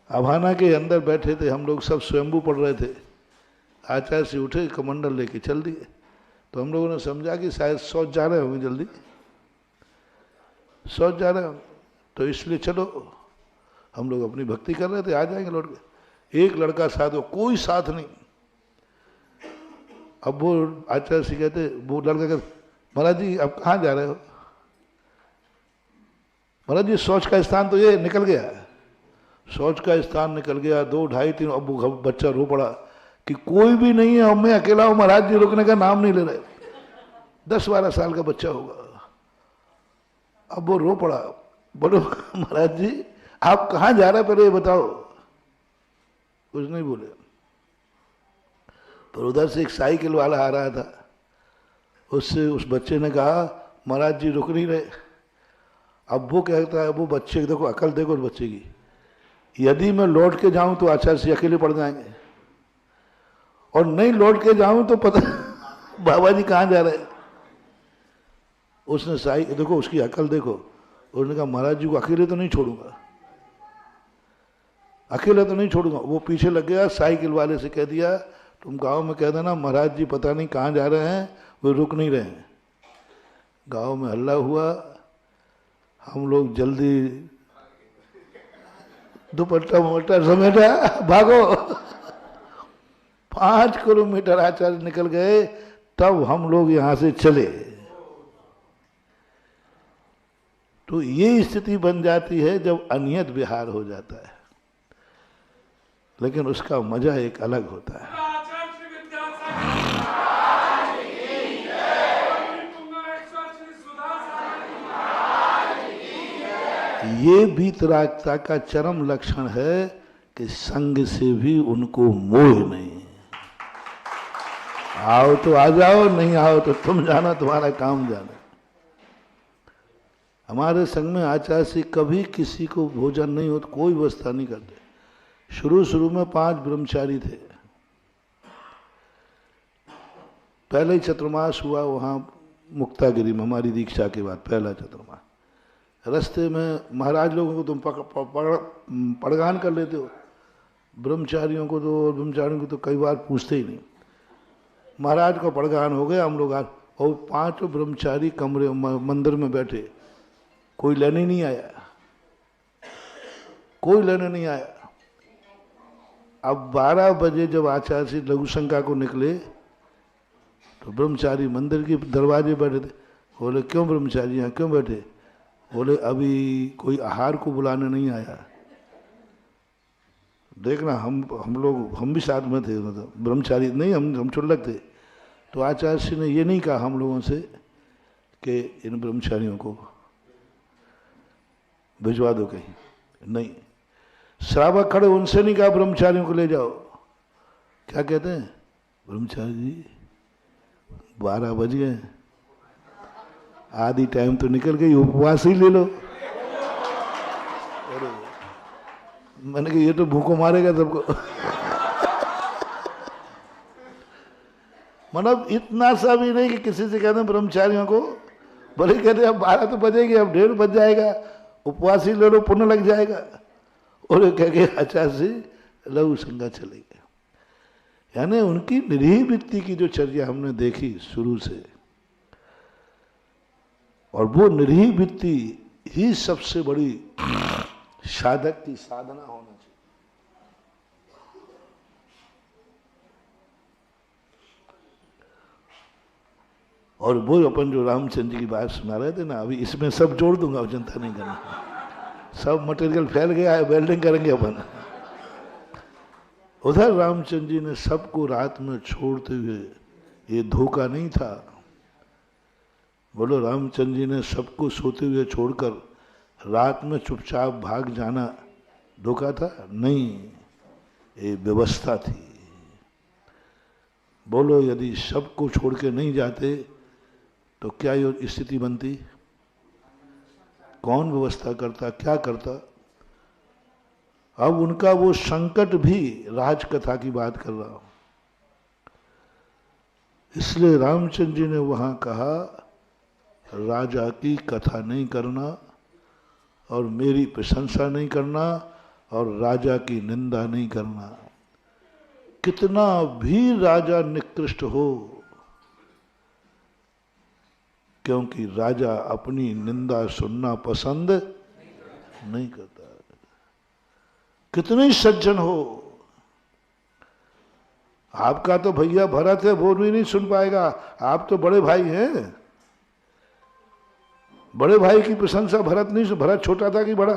अभाना के अंदर बैठे थे हम लोग, सब स्वयंभू पढ़ रहे थे। आचार्य से उठे, कमंडल लेके चल दिए। तो हम लोगों ने समझा कि शायद शौच जा रहे होंगे, जल्दी शौच जा रहे होंगे, तो इसलिए चलो, हम लोग अपनी भक्ति कर रहे थे, आ जाएंगे लौट के। एक लड़का साथ हो, कोई साथ नहीं। अब वो आचार्य से कहते, वो लड़का कहते, महाराज जी अब कहाँ जा रहे हो? महाराज जी शौच का स्थान तो ये निकल गया। शौच का स्थान निकल गया, 2, 2.5, 3। अब वो बच्चा रो पड़ा कि कोई भी नहीं है और मैं अकेला हूं, महाराज जी रुकने का नाम नहीं ले रहे। 10-12 साल का बच्चा होगा। अब वो रो पड़ा, बोलो महाराज जी आप कहाँ जा रहे, पहले ये बताओ। कुछ नहीं बोले। पर उधर से एक साइकिल वाला आ रहा था, उससे उस बच्चे ने कहा महाराज जी रुक नहीं रहे। अब वो कहता है, वो बच्चे देखो, अकल देखो उस बच्चे की, यदि मैं लौट के जाऊं तो आचार्य से अकेले पड़ जाएंगे, और नहीं लौट के जाऊं तो पता बाबा जी कहाँ जा रहे हैं। उसने देखो उसकी अकल देखो, उसने कहा महाराज जी को अकेले तो नहीं छोड़ूंगा, अकेले तो नहीं छोड़ूंगा। वो पीछे लग गया, साइकिल वाले से कह दिया तुम गांव में कह देना महाराज जी पता नहीं कहाँ जा रहे हैं, वो रुक नहीं रहे हैं। गांव में हल्ला हुआ, हम लोग जल्दी दुपट्टा मोटा समेटा भागो। 5 किलोमीटर आचार्य निकल गए, तब हम लोग यहां से चले। तो ये स्थिति बन जाती है जब अनियत विहार हो जाता है, लेकिन उसका मजा एक अलग होता है। ये वीतरागता का चरम लक्षण है कि संग से भी उनको मोह नहीं। आओ तो आ जाओ, नहीं आओ तो तुम जाना, तुम्हारा काम जाना। हमारे संग में आचार्य से कभी किसी को भोजन नहीं हो, तो कोई व्यवस्था नहीं करते। शुरू में 5 ब्रह्मचारी थे। पहले ही चतुर्मास हुआ वहां मुक्तागिरी में, हमारी दीक्षा के बाद पहला चतुर्मास। रास्ते में महाराज लोगों को तुम पड़गान कर लेते हो, ब्रह्मचारियों को तो कई बार पूछते ही नहीं। महाराज का पड़गान हो गया, हम लोग आज, और 5 ब्रह्मचारी कमरे मंदिर में बैठे, कोई लेने नहीं आया, कोई लेने नहीं आया। अब 12 बजे जब आचार्य से लघु शंका को निकले तो ब्रह्मचारी मंदिर के दरवाजे बैठे थे। बोले क्यों ब्रह्मचारी यहाँ क्यों बैठे? बोले अभी कोई आहार को बुलाने नहीं आया। देखना हम भी साथ में थे, मतलब ब्रह्मचारी नहीं, हम चुल्लक थे। तो आचार्य श्री ने ये नहीं कहा हम लोगों से कि इन ब्रह्मचारियों को भिजवा दो कहीं, नहीं। श्रावक खड़े, उनसे नहीं कहा ब्रह्मचारियों को ले जाओ। क्या कहते हैं? ब्रह्मचारी जी 12 बज गए, आधी टाइम तो निकल गई, उपवास ही ले लो। मैंने कहा ये तो भूखों मारेगा सबको। मतलब इतना सा भी नहीं कि किसी से कहते हैं ब्रह्मचारियों को, भले कहते अब 12 तो बजेगी, अब 1:30 बज जाएगा, उपवास ही ले लो, पुण्य लग जाएगा। और कह के आचार्य से लघु संज्ञा चले गए। यानी उनकी निरीह वृत्ति की जो चर्या हमने देखी शुरू से, और वो निरीह वृत्ति ही सबसे बड़ी साधक की साधना होना चाहिए। और वो अपन जो रामचंद्र जी की बात सुना रहे थे ना, अभी इसमें सब जोड़ दूंगा, चिंता नहीं करना। सब मटेरियल फैल गया है, वेल्डिंग करेंगे अपन। उधर रामचंद्र जी ने सबको रात में छोड़ते हुए, ये धोखा नहीं था। बोलो रामचंद्र जी ने सबको सोते हुए छोड़कर रात में चुपचाप भाग जाना धोखा था? नहीं, ये व्यवस्था थी। बोलो यदि सबको छोड़ के नहीं जाते तो क्या ये स्थिति बनती? कौन व्यवस्था करता, क्या करता? अब उनका वो संकट भी राजकथा की बात कर रहा हूं, इसलिए रामचंद्र जी ने वहां कहा राजा की कथा नहीं करना और मेरी प्रशंसा नहीं करना और राजा की निंदा नहीं करना। कितना भी राजा निकृष्ट हो, क्योंकि राजा अपनी निंदा सुनना पसंद नहीं करता। कितने ही सज्जन हो, आपका तो भैया भरत है, वो भी नहीं सुन पाएगा। आप तो बड़े भाई हैं, बड़े भाई की प्रशंसा भरत नहीं, भरत छोटा था कि बड़ा?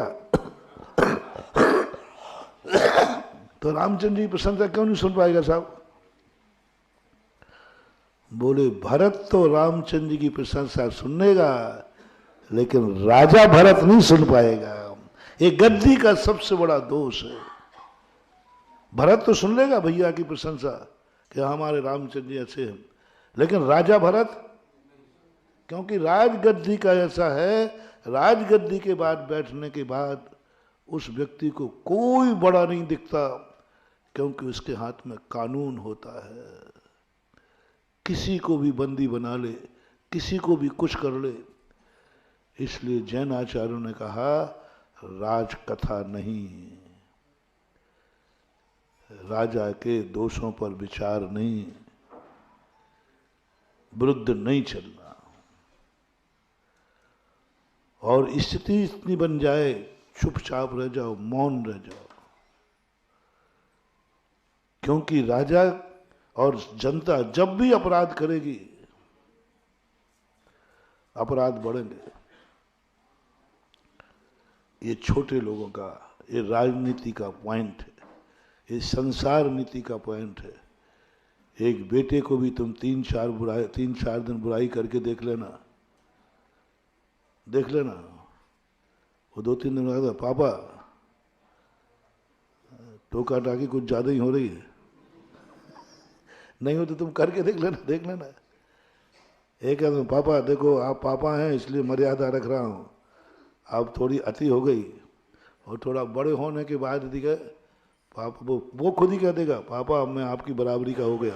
तो रामचंद्र जी की प्रशंसा क्यों नहीं सुन पाएगा साहब? बोले भरत तो रामचंद्र जी की प्रशंसा सुनेगा, लेकिन राजा भरत नहीं सुन पाएगा। ये गद्दी का सबसे बड़ा दोष है। भरत तो सुन लेगा भैया की प्रशंसा कि हमारे रामचंद्र जी अच्छे हैं, लेकिन राजा भरत, क्योंकि राजगद्दी का ऐसा है, राजगद्दी के बाद बैठने के बाद उस व्यक्ति को कोई बड़ा नहीं दिखता, क्योंकि उसके हाथ में कानून होता है। किसी को भी बंदी बना ले, किसी को भी कुछ कर ले। इसलिए जैन आचार्यों ने कहा राजकथा नहीं, राजा के दोषों पर विचार नहीं, विरुद्ध नहीं चलना। और स्थिति इतनी बन जाए, चुपचाप रह जाओ, मौन रह जाओ, क्योंकि राजा और जनता जब भी अपराध करेगी, अपराध बढ़ेंगे। ये छोटे लोगों का, ये राजनीति का पॉइंट है, ये संसार नीति का पॉइंट है। एक बेटे को भी तुम 3-4 दिन बुराई करके देख लेना, वो 2-3 दिन बाद पापा टोका टाकी कुछ ज्यादा ही हो रही है, नहीं हो तो तुम करके देख लेना। एक आदमी पापा देखो आप पापा हैं इसलिए मर्यादा रख रहा हूं, अब थोड़ी अति हो गई, और थोड़ा बड़े होने के बाद दिखे पापा, वो खुद ही कह देगा पापा मैं आपकी बराबरी का हो गया।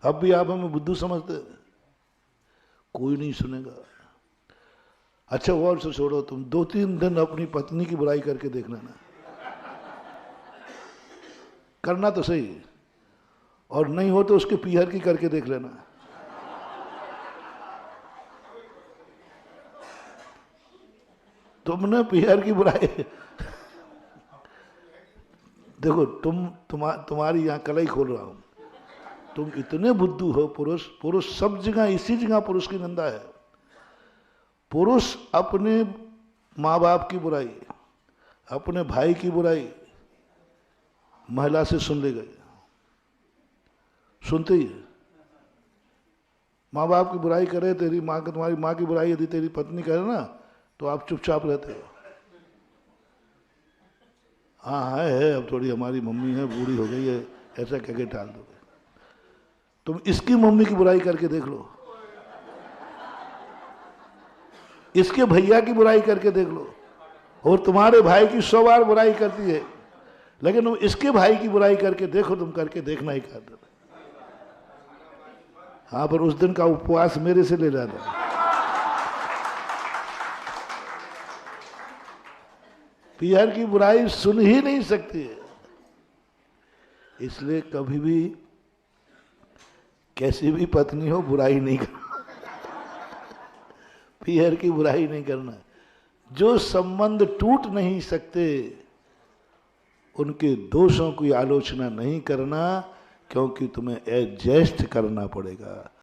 अब भी आप हमें बुद्धू समझते, कोई नहीं सुनेगा। अच्छा वो और से छोड़ो, तुम 2-3 दिन अपनी पत्नी की बुराई करके देख लेना, करना तो सही, और नहीं हो तो उसके पीहर की करके देख लेना। तुमने पीहर की बुराई देखो, तुम्हारी यहां कलाई खोल रहा हूं, तुम इतने बुद्धू हो। पुरुष सब जगह, इसी जगह पुरुष की निंदा है। पुरुष अपने माँ बाप की बुराई, अपने भाई की बुराई महिला से सुन ले गए, सुनते ही। माँ बाप की बुराई करे, तेरी माँ की, तुम्हारी माँ की बुराई यदि तेरी पत्नी करे ना, तो आप चुपचाप रहते हो। हाँ है, अब थोड़ी हमारी मम्मी है, बूढ़ी हो गई है, ऐसा कह के टाल दोगे। तुम इसकी मम्मी की बुराई करके देख लो, इसके भैया की बुराई करके देख लो, और तुम्हारे भाई की 100 बार बुराई करती है, लेकिन तुम इसके भाई की बुराई करके देखो, तुम करके देखना ही कर दो। हाँ, पर उस दिन का उपवास मेरे से ले लेना। पीहर की बुराई सुन ही नहीं सकती है। इसलिए कभी भी कैसी भी पत्नी हो बुराई नहीं करना, पीहर की बुराई नहीं करना। जो संबंध टूट नहीं सकते उनके दोषों की आलोचना नहीं करना, क्योंकि तुम्हें एडजस्ट करना पड़ेगा।